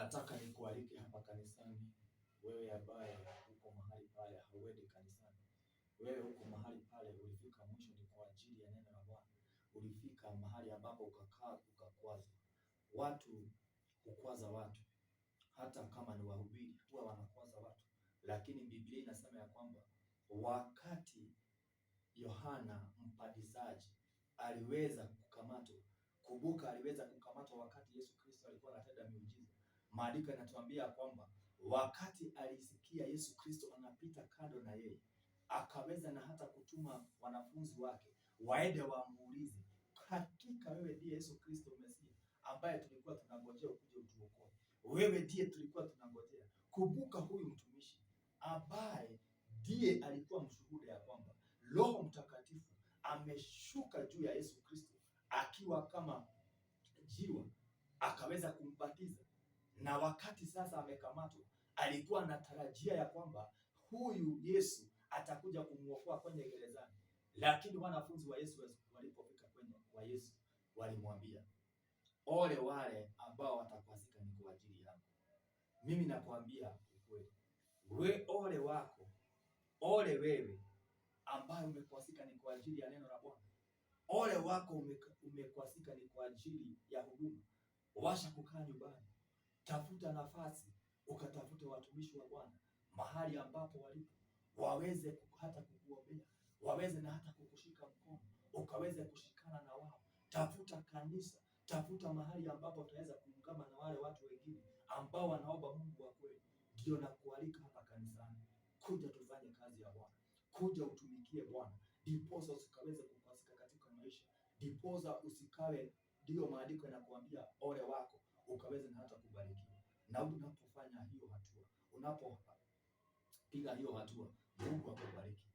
Nataka nikualike hapa kanisani, wewe ambaye uko mahali pale hauendi kanisani. Wewe uko mahali pale ulifika mwisho ni kwa ajili ya neno la Bwana. Ulifika mahali ambapo ukakaa ukakwaza. Watu hukwaza watu. Hata kama ni wahubiri huwa wanakwaza watu. Lakini Biblia inasema ya kwamba wakati Yohana Mbatizaji aliweza kukamatwa, kumbuka aliweza kukamatwa wakati Yesu Kristo alikuwa anatenda miujiza. Maandiko yanatuambia kwamba wakati alisikia Yesu Kristo anapita kando na yeye, akaweza na hata kutuma wanafunzi wake waende wamuulize, hakika wewe ndiye Yesu Kristo Mesia ambaye tulikuwa tunangojea ukuje utuokoe? Wewe ndiye tulikuwa tunangojea. Kumbuka huyu mtumishi ambaye ndiye alikuwa mshuhuda ya kwamba Roho Mtakatifu ameshuka juu ya Yesu Kristo akiwa kama jiwa, akaweza kumbatiza. Na wakati sasa amekamatwa, alikuwa anatarajia ya kwamba huyu Yesu atakuja kumuokoa kwenye gerezani. Lakini wanafunzi wa Yesu walipofika kwa Yesu walimwambia, ole wale ambao watakwazika ni kwa ajili yako. Mimi nakwambia ukweli, ole wako, ole wewe ambaye umekwazika ni kwa ajili ya neno la Bwana. Ole wako umekwazika ni kwa ajili ya huduma. Washa kukaa nyumbani, tafuta nafasi, ukatafute watumishi wa Bwana mahali ambapo walipo, waweze hata kukuombea, waweze na hata kukushika mkono, ukaweze kushikana na wao. Tafuta kanisa, tafuta mahali ambapo utaweza kuungana na wale watu wengine ambao wanaomba Mungu wa kweli. Ndio nakualika hapa kanisani, kuja tufanye kazi ya Bwana, kuja utumikie Bwana, ndiposa usikaweze kupasika katika maisha, ndiposa usikawe, ndio maandiko yanakuambia ole wako, ukaweze na hata kubarikiwa. Na unapofanya hiyo hatua, unapopiga hiyo hatua, Mungu akubariki.